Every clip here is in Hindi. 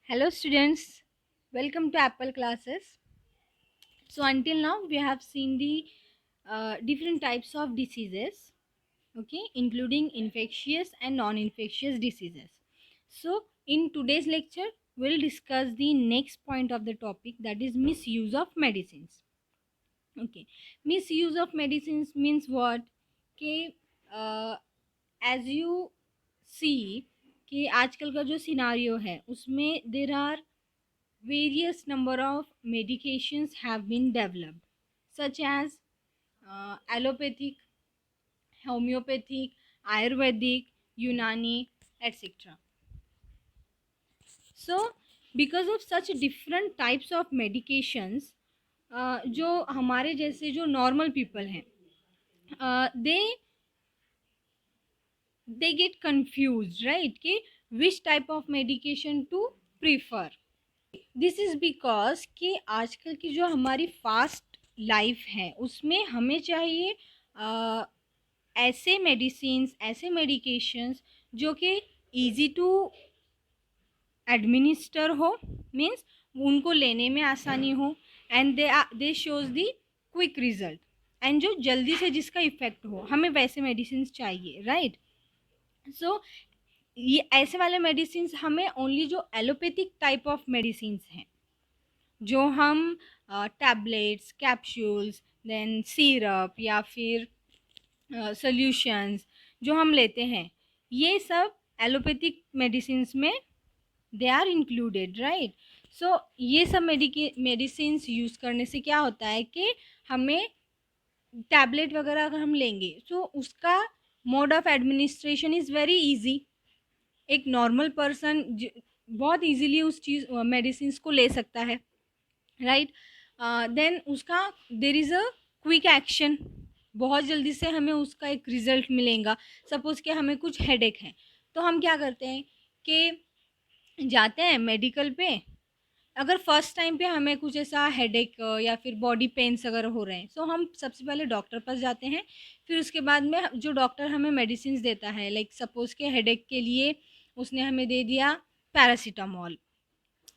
Hello students, welcome to Apple classes. So until now we have seen the different types of diseases, okay, including infectious and non-infectious diseases. So in today's lecture we'll discuss the next point of the topic, that is misuse of medicines. Okay, misuse of medicines means what? कि as you see कि आजकल का जो सिनारियो है उसमें there are various number of medications have been developed, such as allopathic, homeopathic, ayurvedic, unani, etc. So because of such different types of medications, जो हमारे जैसे जो नॉर्मल पीपल हैं, दे get confused, right, कि which type of medication to prefer. This is because कि आजकल की जो हमारी फास्ट लाइफ है उसमें हमें चाहिए ऐसे मेडिसिन्स, ऐसे मेडिकेशंस जो कि इजी टू एडमिनिस्टर हो, मीन्स उनको लेने में आसानी हो, and they shows the quick result, and जो जल्दी से जिसका इफेक्ट हो, हमें वैसे मेडिसिन चाहिए, राइट. सो ये ऐसे वाले मेडिसिन हमें ओनली जो एलोपैथिक टाइप ऑफ मेडिसिन हैं, जो हम टैबलेट्स, कैप्सूल्स, देन सिरप या फिर सॉल्यूशंस जो हम लेते हैं, ये सब एलोपैथिक मेडिसिन में they are included, right. So ये सब मेडिसिन यूज़ करने से क्या होता है कि हमें टैबलेट वगैरह अगर हम लेंगे तो उसका mode of administration is very easy. एक नॉर्मल पर्सन बहुत इजीली उस चीज़ मेडिसिन को ले सकता है, राइट. देन उसका there is a quick action, बहुत जल्दी से हमें उसका एक रिज़ल्ट मिलेगा. सपोज़ कि हमें कुछ हेडेक है तो हम क्या करते हैं कि जाते हैं मेडिकल पे. अगर फर्स्ट टाइम पे हमें कुछ ऐसा हेडेक या फिर बॉडी पेन्स अगर हो रहे हैं तो हम सबसे पहले डॉक्टर पास जाते हैं. फिर उसके बाद में जो डॉक्टर हमें मेडिसिन देता है, लाइक सपोज़ के हेडेक के लिए उसने हमें दे दिया पैरासीटामॉल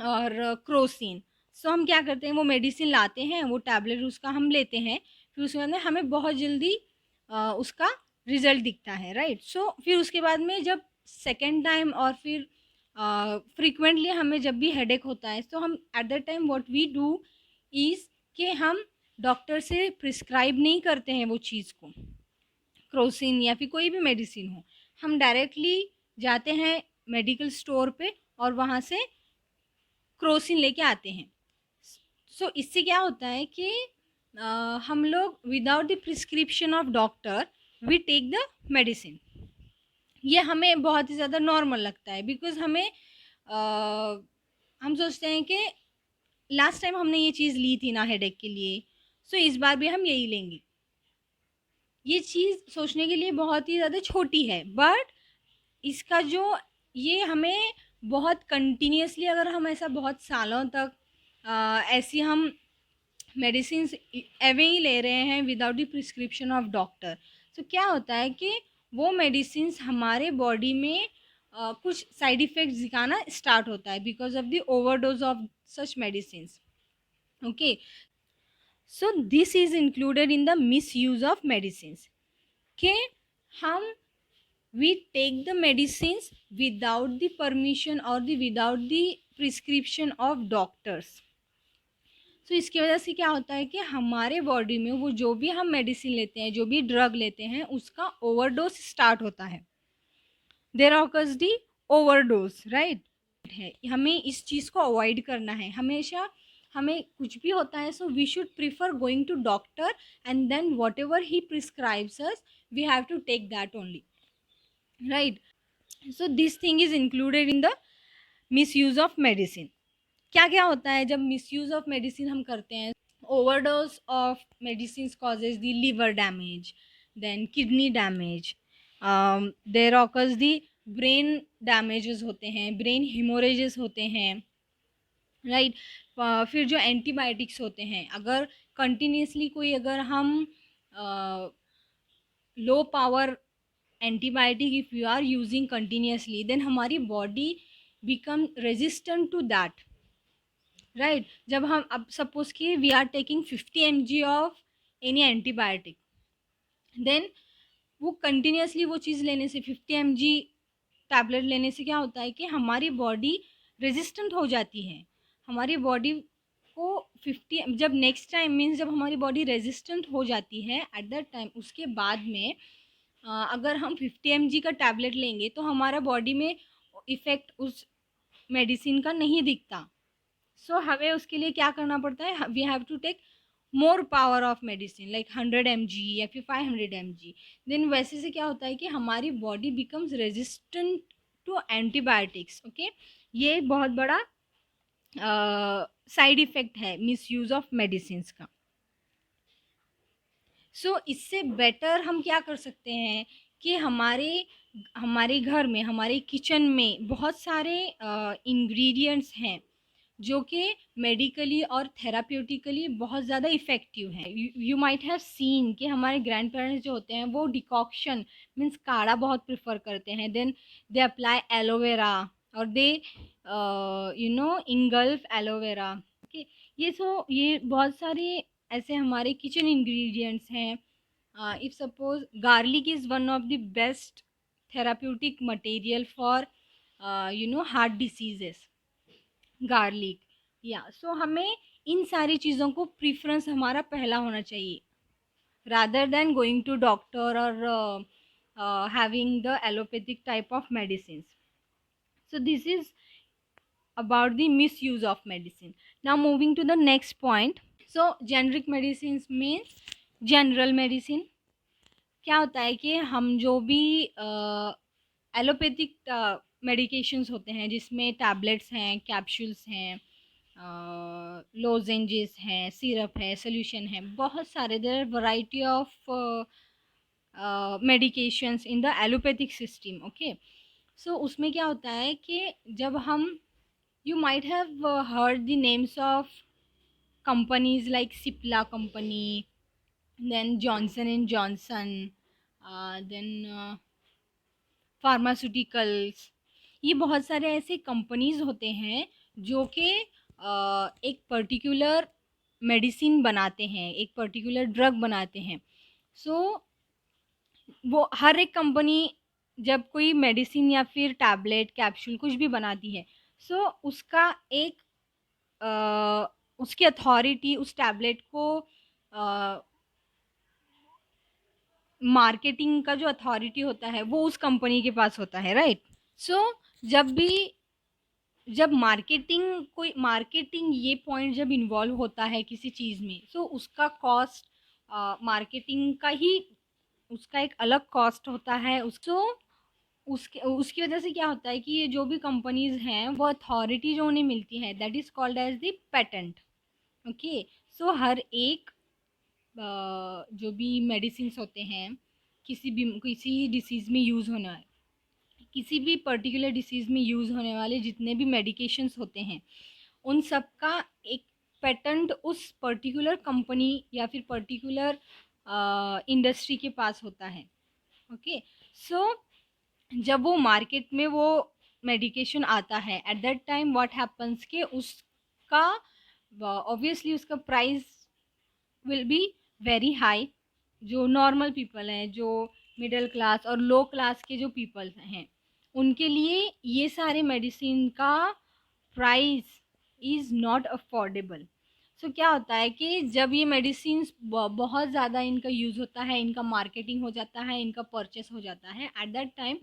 और क्रोसिन. सो हम क्या करते हैं, वो मेडिसिन लाते हैं, वो टैबलेट उसका हम लेते हैं. फिर उसके बाद में हमें बहुत जल्दी उसका रिज़ल्ट दिखता है, राइट. सो फिर उसके बाद में जब सेकेंड टाइम और फिर फ्रीक्वेंटली हमें जब भी हेडेक होता है तो हम at the time what we do is कि हम डॉक्टर से प्रिस्क्राइब नहीं करते हैं वो चीज़ को, क्रोसिन या फिर कोई भी मेडिसिन हो. हम डायरेक्टली जाते हैं मेडिकल स्टोर पे और वहाँ से क्रोसिन लेके आते हैं. सो इससे क्या होता है कि हम लोग without the prescription of doctor we take the medicine. ये हमें बहुत ही ज़्यादा नॉर्मल लगता है बिकॉज हमें हम सोचते हैं कि लास्ट टाइम हमने ये चीज़ ली थी ना हेडेक के लिए, सो इस बार भी हम यही लेंगे. ये चीज़ सोचने के लिए बहुत ही ज़्यादा छोटी है, बट इसका जो ये हमें बहुत कंटिन्यूसली अगर हम ऐसा बहुत सालों तक ऐसी हम मेडिसिन एवे ही ले रहे हैं without the prescription of doctor, तो क्या होता है कि वो मेडिसिन हमारे बॉडी में कुछ साइड इफ़ेक्ट्स दिखाना स्टार्ट होता है because of the overdose of such medicine. Okay, so this is included in the miss use of medicine के हम we take the medicines without the permission or the without the prescription of doctors. तो इसकी वजह से क्या होता है कि हमारे बॉडी में वो जो भी हम मेडिसिन लेते हैं, जो भी ड्रग लेते हैं, उसका ओवरडोज स्टार्ट होता है. There occurs the overdose, right. है हमें इस चीज़ को अवॉइड करना है हमेशा. हमें कुछ भी होता है so we should prefer going to doctor and then whatever he prescribes us we have to take that only, right. So this thing is included in the misuse of medicine. क्या क्या होता है जब मिसयूज ऑफ मेडिसिन हम करते हैं? Overdose of medicine causes the liver damage, then kidney damage, there occurs the brain damages होते हैं, ब्रेन हिमोरेजेस होते हैं, राइट. फिर जो एंटीबायोटिक्स होते हैं, अगर कंटिन्यूसली कोई अगर हम low power antibiotic if you are using continuously, then हमारी body become resistant to that, right? जब हम अब सपोज कि we are taking 50 mg of any antibiotic, then वो कंटिन्यूसली वो चीज़ लेने से 50 mg टैबलेट लेने से क्या होता है कि हमारी बॉडी रेजिस्टेंट हो जाती है। हमारी बॉडी को 50 जब नेक्स्ट टाइम मीन्स जब हमारी बॉडी रेजिस्टेंट हो जाती है एट दैट टाइम, उसके बाद में अगर हम 50 mg का टैबलेट लेंगे तो हमारा बॉडी में इफ़ेक्ट उस मेडिसिन का नहीं दिखता। सो हमें उसके लिए क्या करना पड़ता है, we have to take more power of medicine like 100 mg या फिर 500 mg। देन वैसे से क्या होता है कि हमारी body becomes resistant to antibiotics. Okay, ये एक बहुत बड़ा साइड इफ़ेक्ट है मिस यूज़ ऑफ मेडिसिन का। सो इससे बेटर हम क्या कर सकते हैं कि हमारे घर में, हमारे किचन में बहुत सारे इंग्रेडिएंट्स हैं जो कि मेडिकली और थेराप्यूटिकली बहुत ज़्यादा इफ़ेक्टिव हैं। यू माइट हैव सीन कि हमारे ग्रैंड पेरेंट्स जो होते हैं वो डिकॉक्शन मीन्स काढ़ा बहुत प्रेफर करते हैं। देन दे अप्लाई एलोवेरा और दे इंगल्फ एलोवेरा। ओके, ये बहुत सारे ऐसे हमारे किचन इंग्रेडिएंट्स हैं। If suppose garlic is one of the best therapeutic material for heart diseases, garlic या सो हमें इन सारी चीज़ों को प्रीफरेंस हमारा पहला होना चाहिए rather than going to doctor और having the allopathic type of medicine. So this is about the misuse of medicine. Now moving to the next point. So generic medicines means general medicine। क्या होता है कि हम जो भी एलोपैथिक मेडिकेशंस होते हैं जिसमें टैबलेट्स हैं, कैप्सूल्स हैं, लोजेंजेस हैं, सिरप है, सोल्यूशन है, बहुत सारे there variety of medications in the allopathic system. Okay, so उसमें क्या होता है कि जब हम you might have heard the names of companies like Cipla company, then Johnson and Johnson, then pharmaceuticals। ये बहुत सारे ऐसे कंपनीज होते हैं जो कि एक पर्टिकुलर मेडिसिन बनाते हैं, एक पर्टिकुलर ड्रग बनाते हैं। सो वो हर एक कंपनी जब कोई मेडिसिन या फिर टैबलेट कैप्सूल कुछ भी बनाती है, सो उसका एक उसकी अथॉरिटी उस टैबलेट को मार्केटिंग का जो अथॉरिटी होता है वो उस कंपनी के पास होता है, राइट? सो जब मार्केटिंग ये पॉइंट जब इन्वॉल्व होता है किसी चीज़ में, सो उसका कॉस्ट मार्केटिंग का ही उसका एक अलग कॉस्ट होता है। उसकी वजह से क्या होता है कि ये जो भी कंपनीज हैं वो अथॉरिटी जो उन्हें मिलती है that is called as the patent. Okay, so हर एक जो भी मेडिसिन होते हैं किसी डिसीज़ में यूज़ होने वाले, किसी भी पर्टिकुलर डिसीज़ में यूज़ होने वाले जितने भी मेडिकेशंस होते हैं उन सब का एक पेटेंट उस पर्टिकुलर कंपनी या फिर पर्टिकुलर इंडस्ट्री के पास होता है। ओके, सो जब वो मार्केट में वो मेडिकेशन आता है at that time what happens के उसका ऑब्वियसली उसका price will be very high. जो नॉर्मल पीपल हैं, जो मिडिल क्लास और लो क्लास के जो पीपल हैं, उनके लिए ये सारे मेडिसिन का प्राइस इज़ नॉट अफोर्डेबल। सो क्या होता है कि जब ये मेडिसिन बहुत ज़्यादा इनका यूज़ होता है, इनका मार्केटिंग हो जाता है, इनका परचेस हो जाता है, एट दैट टाइम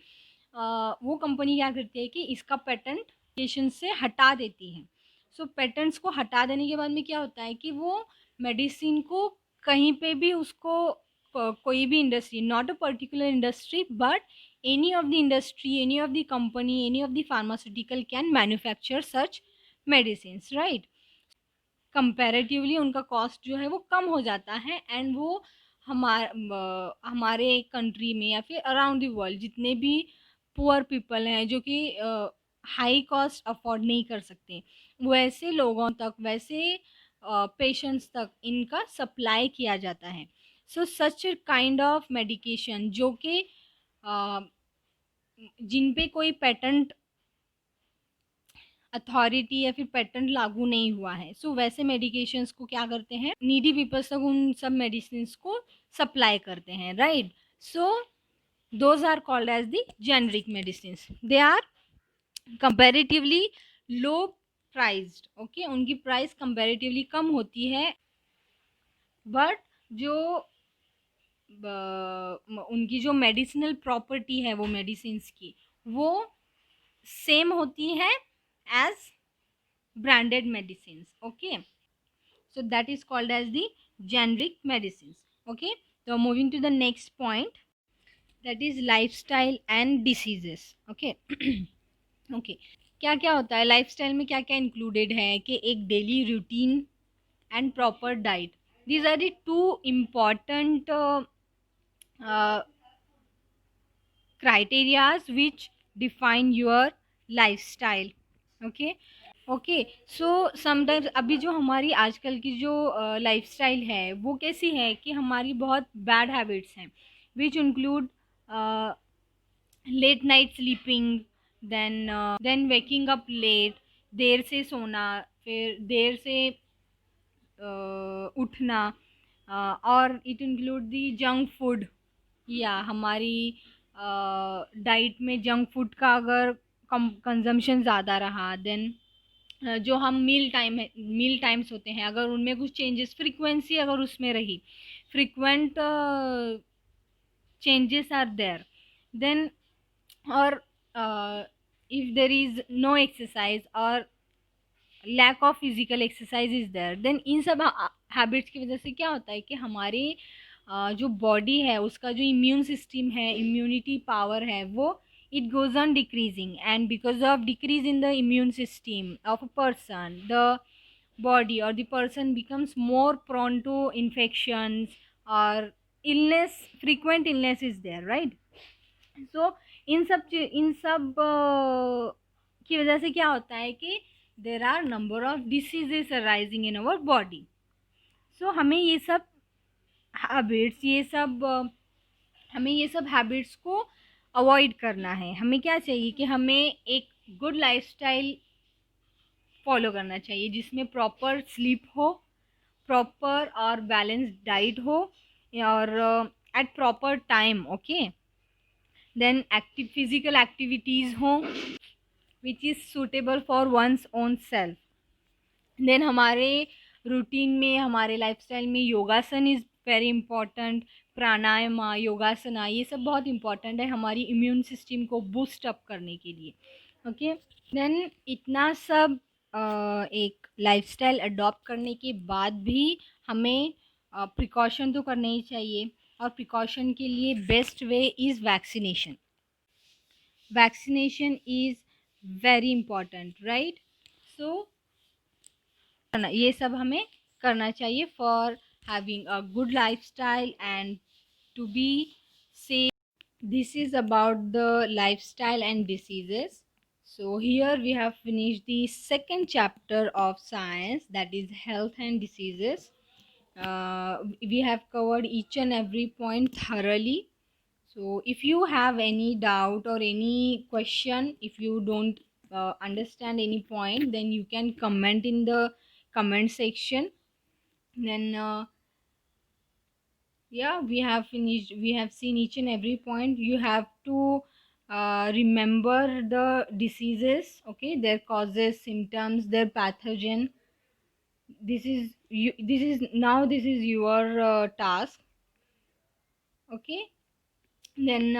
वो कंपनी क्या करती है कि इसका पेटेंट पेशेंट से हटा देती है। सो पेटेंट्स को हटा देने के बाद में क्या होता है कि वो मेडिसिन को कहीं पे भी उसको कोई भी industry, not a particular industry but any of the industry, any of the company, any of the pharmaceutical can manufacture such medicine, right? Comparatively उनका कॉस्ट जो है वो कम हो जाता है एंड वो हमारे कंट्री में या फिर अराउंड द वर्ल्ड जितने भी पुअर पीपल हैं जो कि हाई कॉस्ट अफोर्ड नहीं कर सकते, वैसे लोगों तक, वैसे पेशेंट्स तक इनका सप्लाई किया जाता है। सो सच काइंड ऑफ मेडिकेशन जो कि जिन पे कोई पेटेंट अथॉरिटी या फिर पेटेंट लागू नहीं हुआ है। सो वैसे मेडिकेशंस को क्या करते हैं, नीडी पीपल्स तक उन सब मेडिसिन को सप्लाई करते हैं, right. So those are called as the generic medicine. They are comparatively low priced, okay, उनकी प्राइस कंपैरेटिवली कम होती है, बट जो उनकी जो मेडिसिनल प्रॉपर्टी है वो मेडिसिन्स की, वो सेम होती है as branded medicines, okay, so that is called as the generic medicines, okay. So moving to the next point, that is lifestyle and diseases, okay. okay, क्या क्या होता है लाइफस्टाइल में, क्या क्या इंक्लूडेड है कि एक daily routine and proper diet, these are the two important criterias which define your lifestyle, okay. Okay, so sometimes अभी जो हमारी आजकल की जो लाइफस्टाइल है वो कैसी है कि हमारी बहुत बैड हैबिट्स हैं, which include late night sleeping, then waking up late, देर से सोना, फिर देर से उठना, और it include the junk food, या हमारी डाइट में जंक फूड का अगर कंजम्पशन ज़्यादा रहा, देन जो हम मील टाइम्स होते हैं अगर उनमें कुछ चेंजेस, फ्रीक्वेंसी अगर उसमें रही, frequent changes are there, then और if there is no exercise और lack of physical exercise is there, then in सब हैबिट्स की वजह से क्या होता है कि हमारे जो बॉडी है उसका जो इम्यून सिस्टम है, इम्यूनिटी पावर है, वो it goes on decreasing, and because of decrease in the immune system of a person, the body or the person becomes more prone to infections or illness, frequent illness is there, right. so इन सब की वजह से क्या होता है कि there are number of diseases arising in our body. so हमें ये सब हैबिट्स को अवॉइड करना है। हमें क्या चाहिए कि हमें एक गुड लाइफस्टाइल फॉलो करना चाहिए जिसमें प्रॉपर स्लीप हो, प्रॉपर और बैलेंस्ड डाइट हो, और at proper time, okay, then physical activities हो which is suitable for one's own self, then हमारे रूटीन में, हमारे लाइफस्टाइल में yogasana is very important, pranayama, yogasana, ये सब बहुत इंपॉर्टेंट है हमारी इम्यून सिस्टम को बूस्ट अप करने के लिए, ओके। देन इतना सब एक लाइफस्टाइल अडॉप्ट करने के बाद भी हमें प्रिकॉशन तो करना ही चाहिए, और प्रिकॉशन के लिए best way is vaccination. Vaccination is very important, right. So ये सब हमें करना चाहिए for having a good lifestyle and to be safe. This is about the lifestyle and diseases. So here we have finished the second chapter of science, that is health and diseases. We have covered each and every point thoroughly. So if you have any doubt or any question, if you don't understand any point, then you can comment in the comment section. Then yeah, we have finished, we have seen each and every point. You have to remember the diseases, okay, their causes, symptoms, their pathogen. This is your task, okay. Then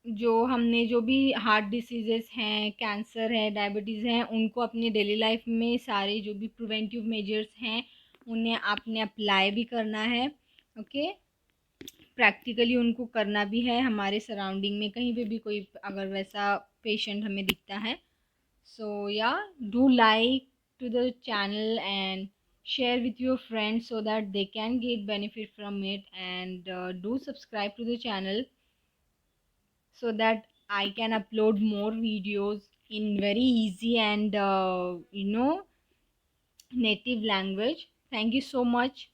जो हमने जो भी हार्ट डिसीजेस हैं, कैंसर है, डायबिटीज़ हैं, उनको अपनी डेली लाइफ में सारे जो भी प्रिवेंटिव मेजर्स हैं उन्हें आपने अप्लाई भी करना है, ओके। प्रैक्टिकली उनको करना भी है, हमारे सराउंडिंग में कहीं पे भी कोई अगर वैसा पेशेंट हमें दिखता है। So ya do like to the channel and share with your friends so that they can get benefit from it, and do subscribe to the channel so that I can upload more videos in very easy and native language. Thank you so much.